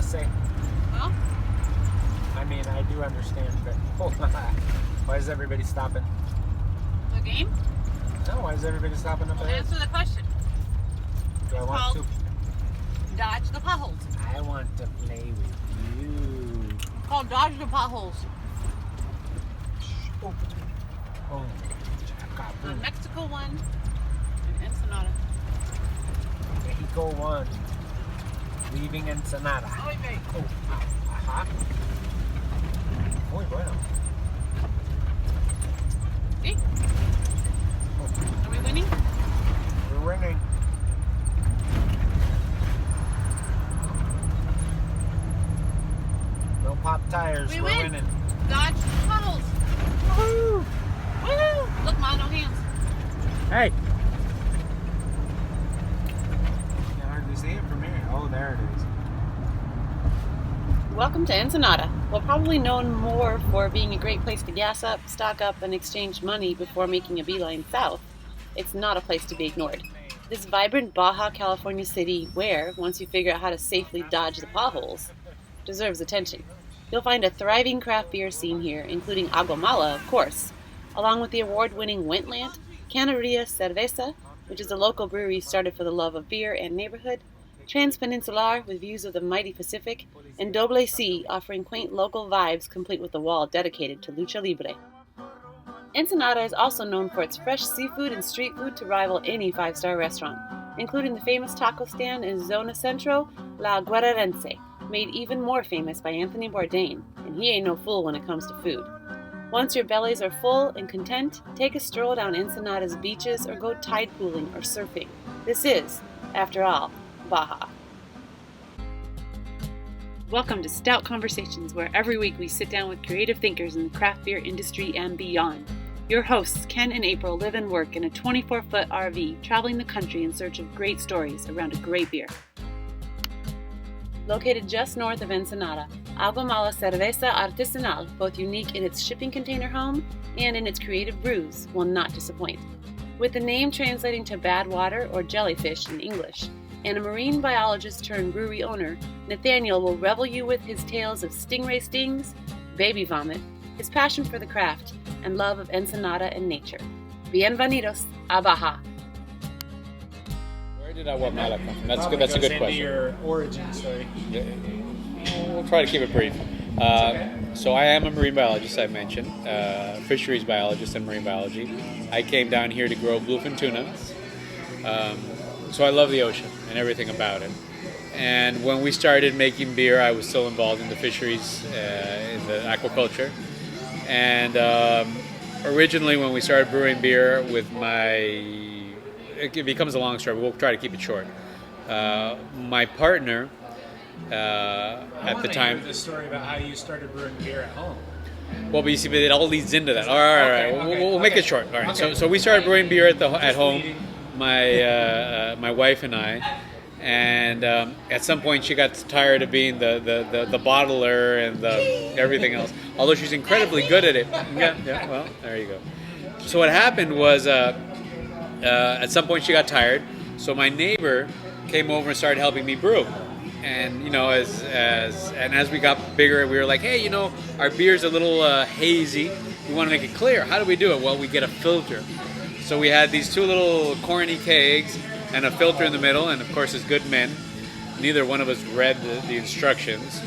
say. Well, I mean, I do understand, but why is everybody stopping? the game? No, why is everybody stopping up Well, ahead? answer the question. Do I want to? Dodge the potholes. I want to play with you. It's called dodge the potholes. Oh. Oh. The Mexico one and Ensenada. Mexico 1. Leaving Ensenada. Oy vey. Oh, ajá. Muy bueno. See? Oh, Are we winning? we're winning. No pop tires. We We're win. winning. Dodge the potholes. Woohoo! Woohoo! Look, Ma, no hands. Hey. I can hardly see it from here. Oh, there it is. Welcome to Ensenada. Well, probably known more for being a great place to gas up, stock up, and exchange money before making a beeline south, it's not a place to be ignored. This vibrant Baja California city where, once you figure out how to safely dodge the potholes, deserves attention. You'll find a thriving craft beer scene here, including Agua Mala, of course, along with the award-winning Wentland, Canneria Cerveza, which is a local brewery started for the love of beer and neighborhood, Transpeninsular with views of the mighty Pacific, and Doble C offering quaint local vibes complete with a wall dedicated to lucha libre. Ensenada is also known for its fresh seafood and street food to rival any five-star restaurant, including the famous taco stand in Zona Centro, La Guerrerense, made even more famous by Anthony Bourdain, and he ain't no fool when it comes to food. Once your bellies are full and content, take a stroll down Ensenada's beaches or go tide pooling or surfing. This is, after all, Baja. Welcome to Stout Conversations, where every week we sit down with creative thinkers in the craft beer industry and beyond. Your hosts, Ken and April, live and work in a 24-foot RV, traveling the country in search of great stories around a great beer. Located just north of Ensenada, Agua Mala Cerveza Artesenal, both unique in its shipping container home and in its creative brews, will not disappoint. With the name translating to bad water or jellyfish in English, and a marine biologist turned brewery owner, Nathanial will revel you with his tales of stingray stings, baby vomit, his passion for the craft, and love of Ensenada and nature. Bienvenidos a Baja. Where did Agua Mala come from? That's good. That's a good question. Your origin story. Yeah, we'll try to keep it brief. So I am a marine biologist, I mentioned, fisheries biologist in marine biology. I came down here to grow bluefin tuna. So I love the ocean and everything about it. And when we started making beer, I was still involved in the fisheries, in the aquaculture. And originally when we started brewing beer with it becomes a long story, but we'll try to keep it short. My partner, at the time... the story about how you started brewing beer at home. Well, but you see, but it all leads into that. All right. We'll make it short. All right. Okay. So we started brewing beer at home, my wife and I, and at some point she got tired of being the bottler and everything else. Although she's incredibly good at it. Yeah. Well, there you go. So what happened was, at some point she got tired. So my neighbor came over and started helping me brew. And as we got bigger, we were like, hey, our beer's a little hazy. We want to make it clear. How do we do it? Well, we get a filter. So we had these two little corny kegs and a filter in the middle. And of course, as good men, neither one of us read the instructions.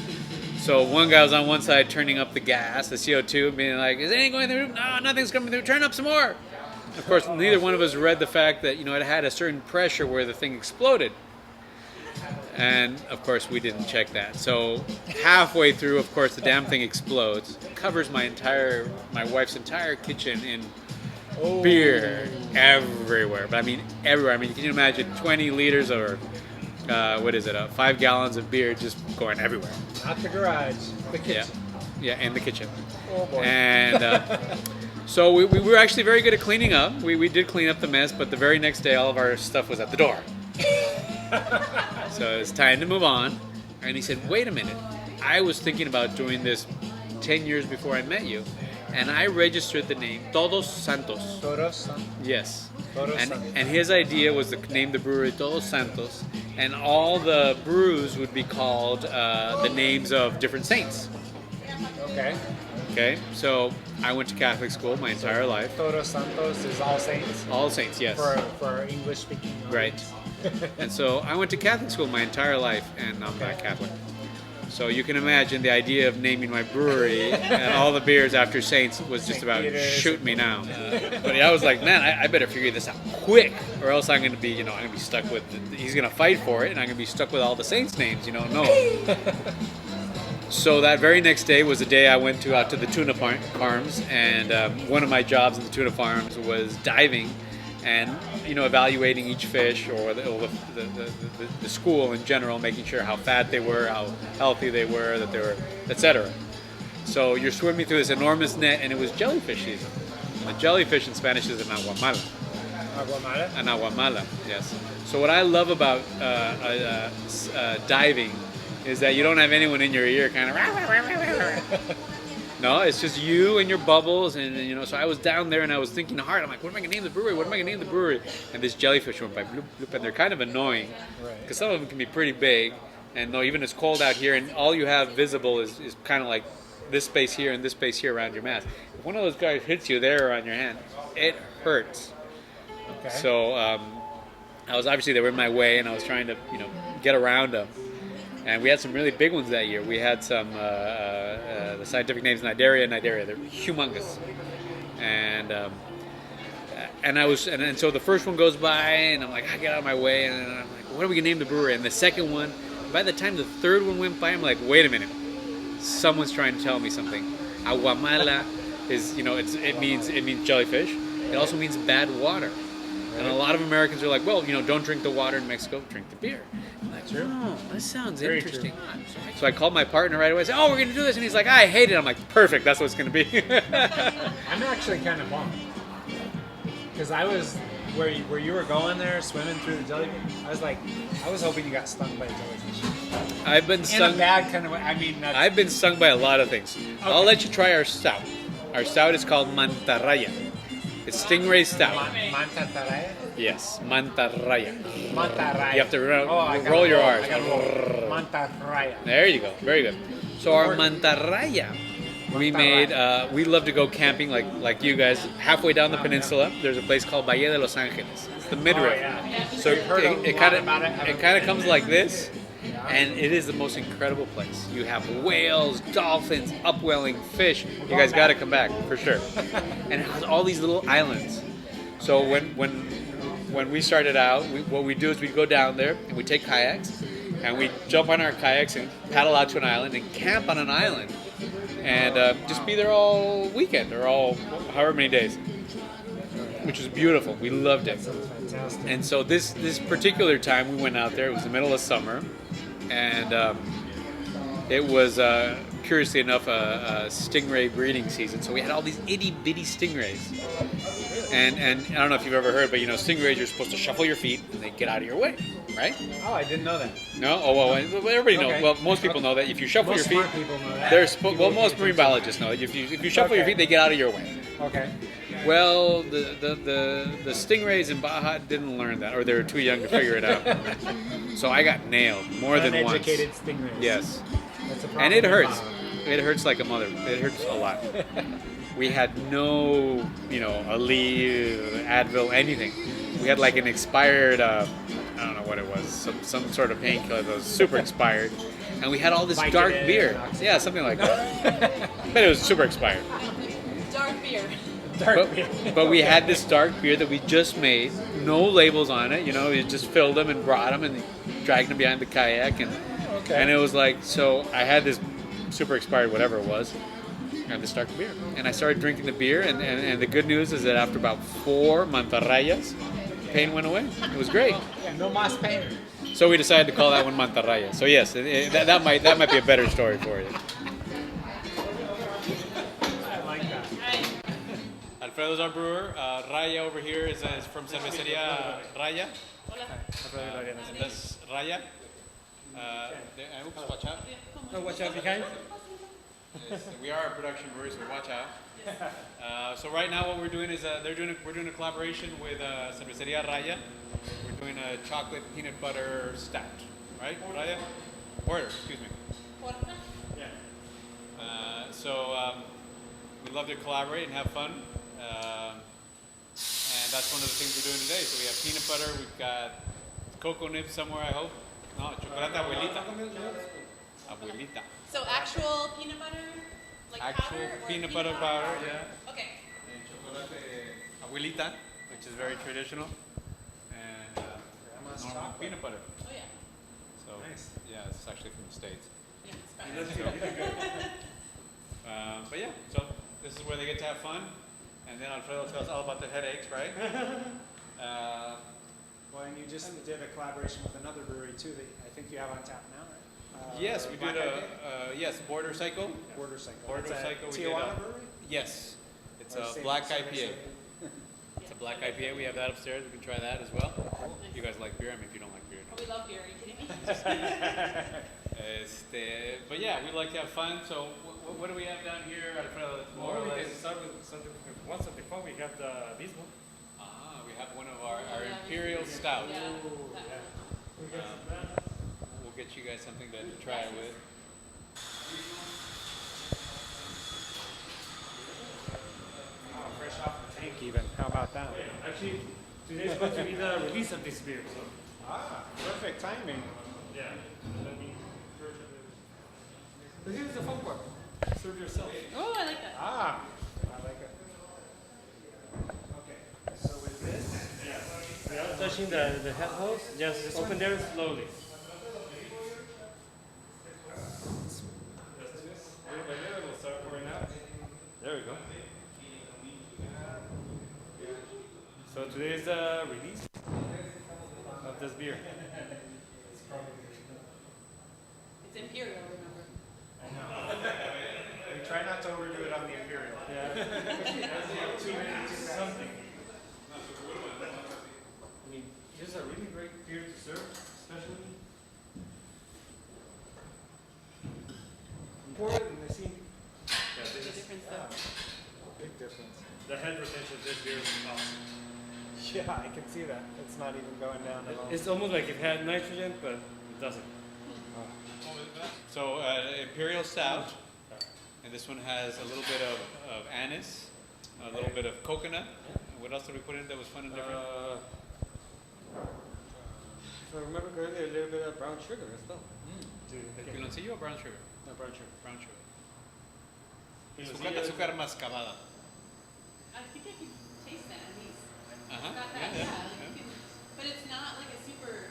So one guy was on one side turning up the gas, the CO2, being like, is anything going through? No, nothing's coming through. Turn up some more. Of course, neither one of us read the fact that, it had a certain pressure where the thing exploded. And, of course, we didn't check that. So halfway through, of course, the damn thing explodes. Covers my wife's entire kitchen in beer everywhere. But I mean, everywhere. I mean, can you imagine 20 liters or, 5 gallons of beer just going everywhere? Not the garage, the kitchen. Yeah, in the kitchen. Oh, boy. And so we were actually very good at cleaning up. We did clean up the mess, but the very next day, all of our stuff was at the door. So it's time to move on. And he said, wait a minute. I was thinking about doing this 10 years before I met you. and I registered the name Todos Santos. Todos. Yes. Todos Santos. And his idea was to name the brewery Todos Santos, and all the brews would be called the names of different saints. Okay. Okay, so I went to Catholic school my entire life. Todos Santos is all saints. All saints, yes. For English speaking. Right. And so I went to Catholic school my entire life, and I'm not Catholic. So you can imagine the idea of naming my brewery and all the beers after saints was just about shoot me now. But I was like, man, I better figure this out quick, or else I'm going to be, I'm going to be stuck with. He's going to fight for it, and I'm going to be stuck with all the saints' names. No. So that very next day was the day I went out to the tuna farms, and one of my jobs in the tuna farms was diving and evaluating each fish or the school in general, making sure how fat they were, how healthy they were, that they were, etc. So you're swimming through this enormous net, and it was jellyfish season. And the jellyfish in Spanish is an agua mala. Agua Mala? An agua mala, yes. So what I love about diving is that you don't have anyone in your ear kind of no, it's just you and your bubbles, and so I was down there and I was thinking hard. I'm like, what am I gonna name the brewery? What am I gonna name the brewery? And this jellyfish went by, bloop, bloop, and they're kind of annoying because some of them can be pretty big, and though even it's cold out here, and all you have visible is kind of like this space here and this space here around your mask. If one of those guys hits you there on your hand, it hurts. Okay. So I was obviously they were in my way, and I was trying to get around them. And we had some really big ones that year. We had some, the scientific name's Nidaria. They're humongous. And so the first one goes by, and I'm like, I get out of my way, and I'm like, what are we gonna name the brewery? And the second one, by the time the third one went by, I'm like, wait a minute, someone's trying to tell me something. Agua Mala is, it means jellyfish. It also means bad water. And a lot of Americans are like, well, don't drink the water in Mexico, drink the beer. I'm like, oh, that sounds Very interesting. true. So I called my partner right away. I said, oh, we're going to do this. And he's like, I hate it. I'm like, perfect. That's what it's going to be. I'm actually kind of bummed. Because I was, where you were going there, swimming through the jellyfish, I was hoping you got stung by a jellyfish. I've been stung. In a bad kind of way. I mean, I've been stung by a lot of things. Okay. I'll let you try our stout. Our stout is called Mantarraya. It's stingray stout. Mantarraya? Yes, Mantarraya. Mantarraya. You have to roll your R's. Mantarraya. There you go. Very good. So our Mantarraya, we made. We love to go camping like you guys. Halfway down the peninsula, there's a place called Valle de Los Angeles. It's the midriff. Oh, yeah. So it kind of comes like this. And it is the most incredible place. You have whales, dolphins, upwelling fish. You guys got to come back for sure. And it has all these little islands. So when we started out, what we do is we go down there and we take kayaks and we jump on our kayaks and paddle out to an island and camp on an island and just be there all weekend or all however many days, which was beautiful. We loved it. And so this particular time we went out there. It was the middle of summer. And it was, curiously enough, a stingray breeding season. So we had all these itty-bitty stingrays. And I don't know if you've ever heard, but stingrays, you're supposed to shuffle your feet and they get out of your way, right? Oh, I didn't know that. No? Oh, well, everybody knows. Well, most people know that. If you shuffle your feet, most smart people know that. Most marine biologists know that. If you shuffle your feet, they get out of your way. Okay. Well, the stingrays in Baja didn't learn that, or they were too young to figure it out. So I got nailed more than once. Uneducated stingrays. Yes. That's a problem. And it hurts. It hurts like a mother. It hurts a lot. We had no, Aleve, Advil, anything. We had like an expired, I don't know what it was, some sort of painkiller that was super expired. And we had all this dark beer. Yeah, something like that. But it was super expired. Dark beer. But we had this dark beer that we just made, no labels on it. We just filled them and brought them and dragged them behind the kayak, and it was like, so I had this super expired whatever it was, and this dark beer, and I started drinking the beer, and the good news is that after about 4 mantarrayas, pain went away. It was great. No más pain. So we decided to call that one Mantarraya. So yes, that might be a better story for you. Alfredo's our brewer. Raya over here is from Cervecería Raya. That's Raya. Oops, watch out. Oh, watch out behind. We are a production brewery, so watch out. So right now, what we're doing is we're doing a collaboration with Cerveceria Raya. We're doing a chocolate peanut butter stout, right, Raya? Porter, excuse me. Yeah. So we love to collaborate and have fun, and that's one of the things we're doing today. So we have peanut butter. We've got cocoa nibs somewhere, I hope. No, chocolate abuelita. Abuelita. So actual peanut butter, like Actual powder, or peanut butter powder, yeah. Okay. And chocolate abuelita, which is very traditional. And Grandma's normal chocolate. peanut butter. Oh yeah. So Nice. yeah, it's actually from the States. Yeah, it's fine. But yeah, so this is where they get to have fun. And then Alfredo tells us all about the headaches, right? Well, and you just did a collaboration with another brewery too that I think you have on tap now, right? Yes, we Black did IPA? yes, Border Cycle. Border Cycle. Border It's a Cycle, we did Tijuana brewery? Yes, it's Or a same- black same IPA. It's a black IPA. We have that upstairs. We can try that as well. You guys like beer? I mean, if you don't like beer. Oh, we love beer. Are you kidding me? But yeah, we like to have fun. So what do we have down here? Alfredo, that's more or We can less. start with something. Once at the phone, we have this one. We have one of our Imperial Stout. Yeah. We'll get you guys something to try it with. Oh, fresh off the tank even. How about that? Actually, today is going to be the release of this beer. So, Perfect timing. yeah. Let me. But here's the fun part. Serve yourself. Oh, I like that. I like it. Okay, so with this, Without touching the head hose, just open there slowly. Little by little, we'll start pouring out. There we go. So today is the release of this beer. It's Imperial, remember? we try not to overdo it on the Imperial. Something. I mean, here's a really great beer to serve, especially. Pour it and they seem. Yeah, There's a this is, difference though. Big difference. the head retention of this beer is awesome. Yeah, I can see that. It's not even going down at all. It's almost like it had nitrogen, but it doesn't. So Imperial Stout, and this one has a little bit of anise, a little bit of coconut. And what else did we put in that was fun and different? If I remember correctly, a little bit of brown sugar as well. ¿Piloncillo o brown sugar? No, brown sugar. Brown sugar. Piloncillo is- Azúcar mascabada. I think I can taste that. Uh-huh. Got that, yeah. Like you can, but it's not like a super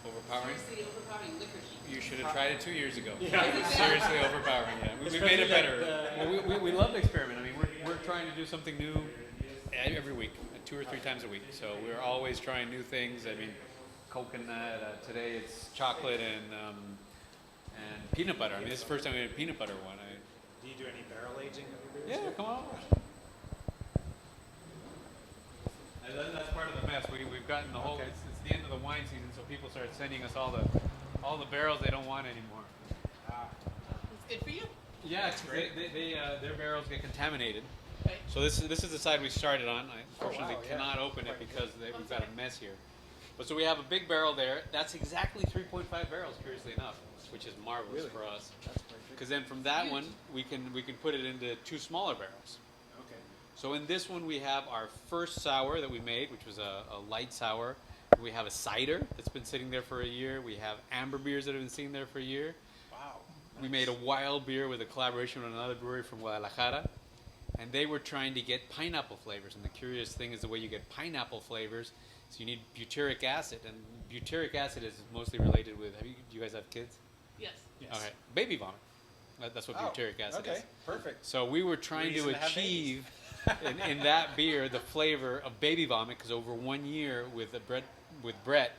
Overpowering. seriously overpowering licorice. You should have tried it 2 years ago. Yeah. Seriously overpowering. Yeah, we made it better. Well, we love to experiment. I mean, we're trying to do something new every week, 2 or 3 times a week. So we're always trying new things. I mean, coconut. Today it's chocolate and peanut butter. I mean, this is the first time we had a peanut butter one. Do you do any barrel aging of your beers? Yeah, come on. That's part of the mess. We've gotten the whole. Okay. It's the end of the wine season, so people start sending us all the barrels they don't want anymore. It's good for you. Yeah, it's great. Their barrels get contaminated. Right. So this is the side we started on. I unfortunately wow, yeah. cannot open it because we've got a mess here. But so we have a big barrel there. That's exactly 3.5 barrels, curiously enough, which is marvelous Really? for us. That's perfect. Because then from that one we can put it into 2 smaller barrels. Okay. So in this one we have our first sour that we made, which was a light sour. We have a cider that's been sitting there for a year. We have amber beers that have been sitting there for a year. Wow. We made a wild beer with a collaboration with another brewery from Guadalajara. And they were trying to get pineapple flavors. And the curious thing is the way you get pineapple flavors is you need butyric acid. And butyric acid is mostly related with, do you guys have kids? Yes. Yes. Okay. Baby vomit. That's what butyric acid okay. is. Perfect. So we were trying Reason to to have achieve in that beer the flavor of baby vomit because over 1 year with Brett,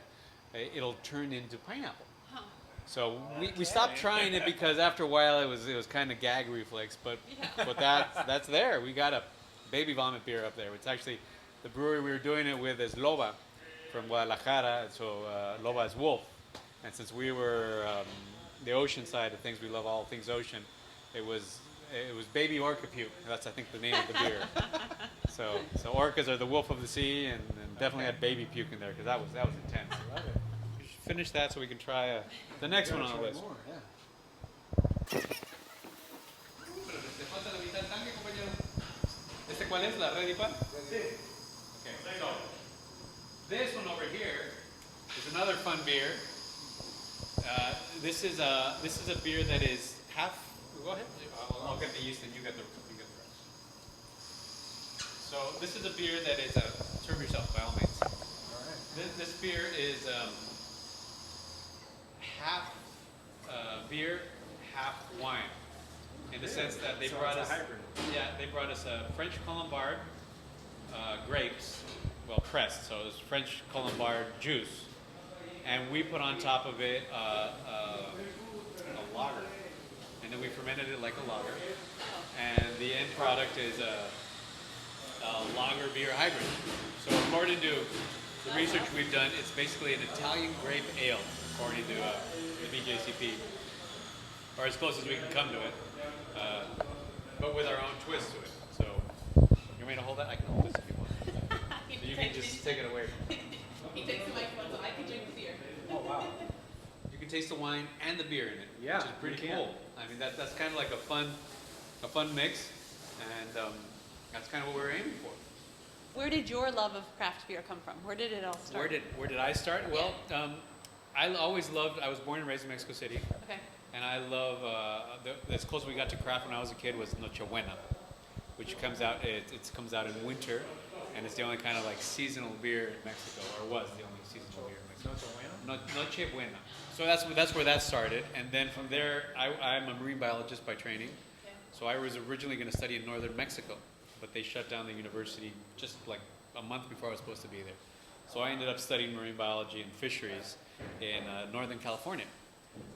it'll turn into pineapple. Huh. So we stopped trying it because after a while it was kind of gag reflex, but that's there. We got a baby vomit beer up there. It's actually the brewery we were doing it with is Loba from Guadalajara. So Loba is wolf, and since we were the ocean side of things, we love all things ocean. It was it was baby orca puke. That's, I think, the name of the beer. So orcas are the wolf of the sea, and definitely had baby puke in there because that was intense. Love it. We should finish that so we can try the next one on the list. More, yeah. ¿Este cuál es? ¿La Ready Pan? Okay, so this one over here is another fun beer. This is a beer that is half. Go ahead. I'll get the yeast and you get the rest. So this is a beer that is serve yourself by all means. All right. This beer is half beer, half wine. In the sense that they brought us, they brought us a French Colombard grapes, well pressed, so it was French Colombard juice, and we put on top of it a lager, and then we fermented it like a lager, and the end product is a lager beer hybrid. So according to the research we've done, it's basically an Italian grape ale, according to the BJCP, or as close as we can come to it. But with our own twist to it. So, you want me to hold that? I can hold this if you want. So you can just take it away. He takes the microphone so I can drink the beer. Oh, wow. You can taste the wine and the beer in it, Yeah, which is pretty you can. cool. I mean, that's kind of like a fun mix, and that's kind of what we're aiming for. Where did your love of craft beer come from? Where did it all start? Where did I start? Well, I always loved. I was born and raised in Mexico City. Okay. And I love, as close as we got to craft when I was a kid was Nochebuena, which comes out, it comes out in winter, and it's the only kind of like seasonal beer in Mexico, or was the only seasonal beer in Mexico. Nochebuena. So that's where that started, and then from there, I'm a marine biologist by training, so I was originally going to study in northern Mexico, but they shut down the university just like a month before I was supposed to be there. So I ended up studying marine biology and fisheries in Northern California.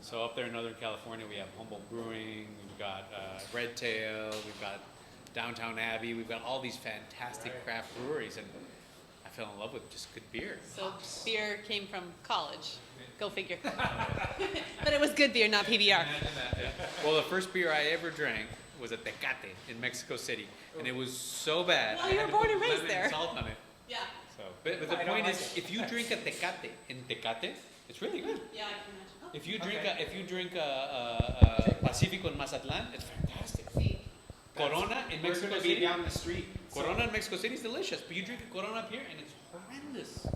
So up there in Northern California, we have Humboldt Brewing, we've got Red Tail, we've got Downtown Abbey, we've got all these fantastic craft breweries, and I fell in love with just good beer. So beer came from college. Go figure. But it was good beer, not PBR. Imagine that, yeah. Well, the first beer I ever drank was a Tecate in Mexico City, and it was so bad. Well, I you had were to born put and raised lemon there. and salt on it. Yeah. So, but the I don't point like is, it. if you drink a Tecate in Tecate, it's really good. Yeah, I can imagine. If you drink Okay. if you drink Pacifico in Mazatlan, it's fantastic. Corona in We're Mexico going to be City. down the street. Corona in Mexico City is delicious, but you drink a Corona up here and it's horrendous.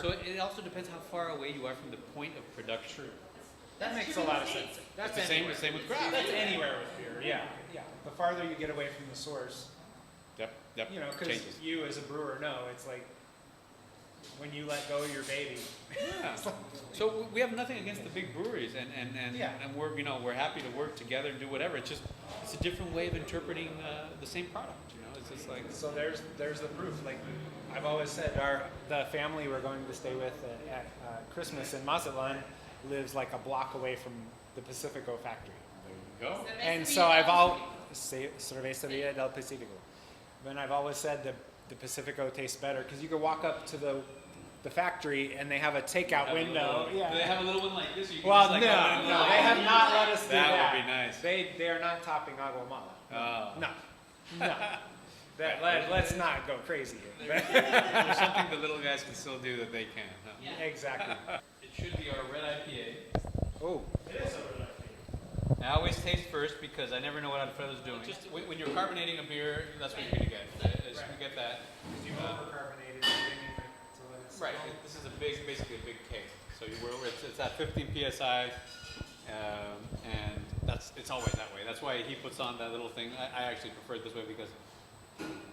So it also depends how far away you are from the point of production. That makes a lot of sense. That's It's the same with craft. That's anywhere with beer. Yeah, yeah. The farther you get away from the source, Yep. you know, because Changes. you as a brewer know it's like when you let go of your baby. Yeah. So we have nothing against the big breweries, and Yeah. we're happy to work together and do whatever. It's a different way of interpreting the same product. You know, it's just like So there's the proof. Like I've always said, the family we're going to stay with at Christmas in Mazatlan lives like a block away from the Pacifico factory. there you go. And so I've always Cerveceria del Pacifico. And I've always said that the Pacifico tastes better because you can walk up to the factory and they have a takeout window. Do they have a little one like this? You can Well, just, like, no, open it no, up? they have not let us do that. That would be nice. They are not topping Agua Mala. Oh. No. Let's not go crazy here. There's something the little guys can still do that they can't. Huh? Exactly. It should be our red IPA. Oh, I always taste first because I never know what Alfredo's doing. Just when you're carbonating a beer, that's what you're gonna get. Is you get that. you overcarbonated. You didn't even to let it Right. sit. This is basically a big cake. So it's at 15 psi, and it's always that way. That's why he puts on that little thing. I actually prefer it this way because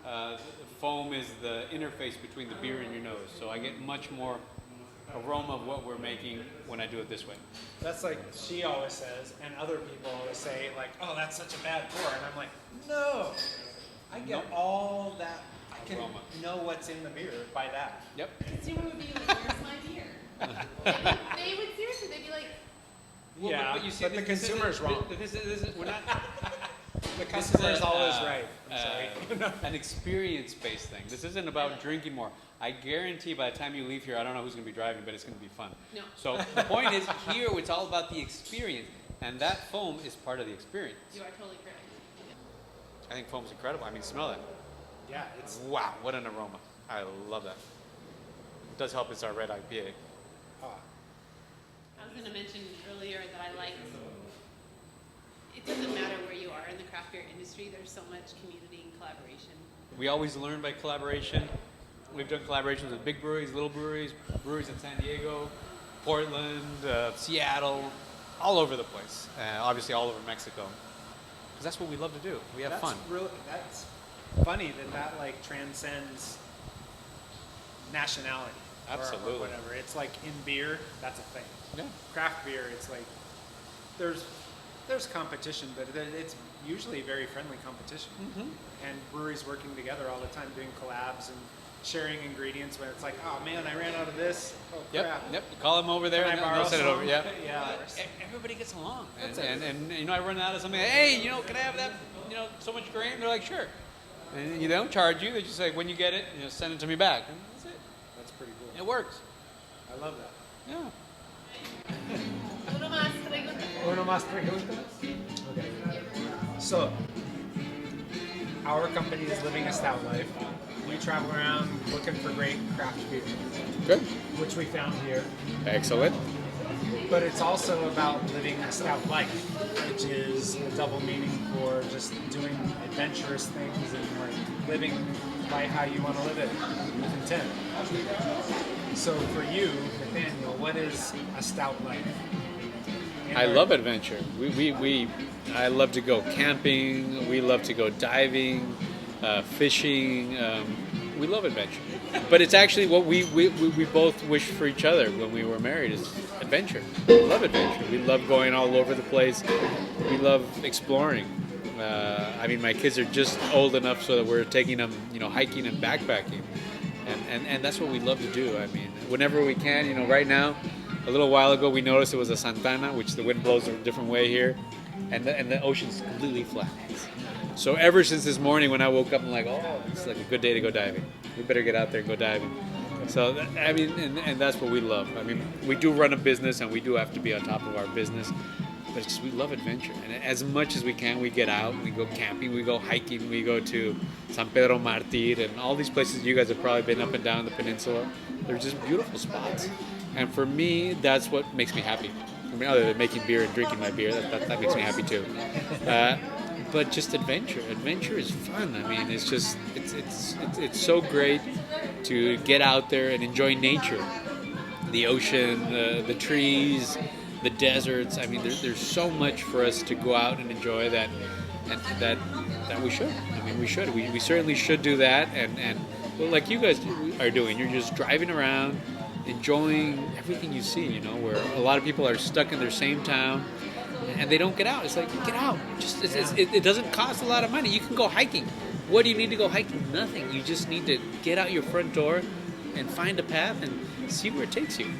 the foam is the interface between the beer and your nose. So I get much more aroma of what we're making when I do it this way. That's like she always says, and other people always say, like, "Oh, that's such a bad pour," and I'm like, "No, I get all that. I can Aroma. know what's in the beer by that." Yep. Consumer would be like, "Where's my beer?" they would seriously. They'd be like, Well, Yeah, but you see, but the this consumer's isn't- wrong. This is, we're not. The This customer is a, always right. I'm sorry. an experience-based thing. This isn't about drinking more. I guarantee by the time you leave here, I don't know who's going to be driving, but it's going to be fun. No. So the point is, here it's all about the experience, and that foam is part of the experience. "You are totally correct." I think foam's incredible. I mean, smell that. Yeah, it's Wow, what an aroma. I love that. It does help it's our red IPA. I was going to mention earlier that I like, it doesn't matter where you are in the craft beer industry, there's so much community and collaboration. We always learn by collaboration. We've done collaborations with big breweries, little breweries, breweries in San Diego, Portland, Seattle, all over the place. Obviously all over Mexico. Because that's what we love to do. We have fun. That's funny that like transcends nationality. Absolutely. Or whatever. It's like in beer, that's a thing. Yeah. Craft beer, it's like there's competition, but it's usually very friendly competition. Mm-hmm. And breweries working together all the time, doing collabs and sharing ingredients. When it's like, oh man, I ran out of this. Oh crap. Yep. You call them over there Can I and borrow they'll send it over. some? Yeah. Yeah. Everybody gets along. That's And you know, I run out of something. Hey, you know, can I have that? You know, so much grain. They're like, sure. And they don't charge you. They just say, when you get it, you know, send it to me back. And that's it. That's pretty cool. It works. I love that. Yeah. Uno más preguntas? Okay. So, our company is living a stout life. We travel around looking for great craft beer, Good. which we found here. Excellent. But it's also about living a stout life, which is a double meaning for just doing adventurous things and like living life how you want to live it with intent. So for you, Nathaniel, what is a stout life? I love adventure. I love to go camping. We love to go diving, fishing. We love adventure. But it's actually what we both wished for each other when we were married is adventure. We love adventure. We love going all over the place. We love exploring. I mean, my kids are just old enough so that we're taking them, you know, hiking and backpacking. And that's what we love to do. I mean, whenever we can, you know, right now, a little while ago, we noticed it was a Santana, which the wind blows a different way here, and the ocean's completely flat. So ever since this morning when I woke up, I'm like, oh, it's like a good day to go diving. We better get out there and go diving. So, I mean, and that's what we love. I mean, we do run a business, and we do have to be on top of our business, but it's just we love adventure. And as much as we can, we get out, we go camping, we go hiking, we go to San Pedro Martir, and all these places you guys have probably been up and down the peninsula. They're just beautiful spots. And for me, that's what makes me happy. I mean, other than making beer and drinking my beer, that makes me happy too. But just adventure. Adventure is fun. I mean, it's just it's so great to get out there and enjoy nature, the ocean, the trees, the deserts. I mean, there's so much for us to go out and enjoy that we should. I mean, we should. We certainly should do that. And well, like you guys are doing, you're just driving around, enjoying everything you see, you know, where a lot of people are stuck in their same town and they don't get out. It's like, get out. Just it doesn't cost a lot of money. You can go hiking. What do you need to go hiking? Nothing. You just need to get out your front door and find a path and see where it takes you.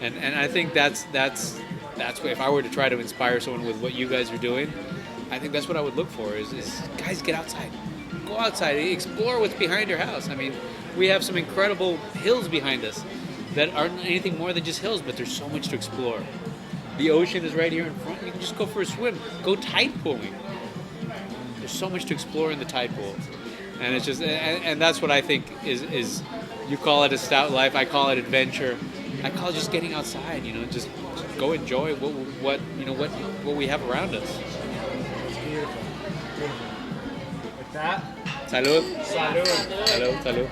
And I think that's what, if I were to try to inspire someone with what you guys are doing, I think that's what I would look for is guys, get outside. Go outside, explore what's behind your house. I mean, we have some incredible hills behind us that aren't anything more than just hills, but there's so much to explore. The ocean is right here in front. You can just go for a swim. Go tide pooling. There's so much to explore in the tide pools. And it's just, and that's what I think is you call it a stout life, I call it adventure. I call it just getting outside, you know, just go enjoy what we have around us. It's beautiful. Beautiful. With that, Salud. salud. Salud, salud.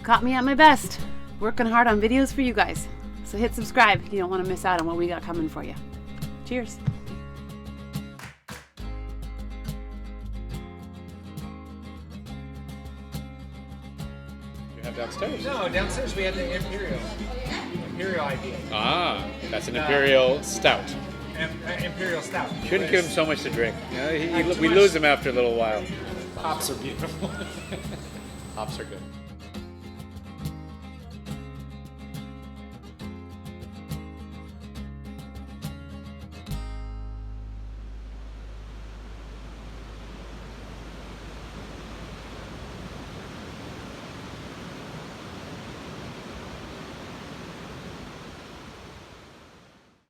Caught me at my best, working hard on videos for you guys. So hit subscribe if you don't want to miss out on what we got coming for you. Cheers. You have downstairs. No, downstairs we had the Imperial IPA. Ah, that's an Imperial Stout. Imperial Stout. Shouldn't give him so much to drink. You know, Too we much. lose him after a little while. Hops are beautiful. Hops are good.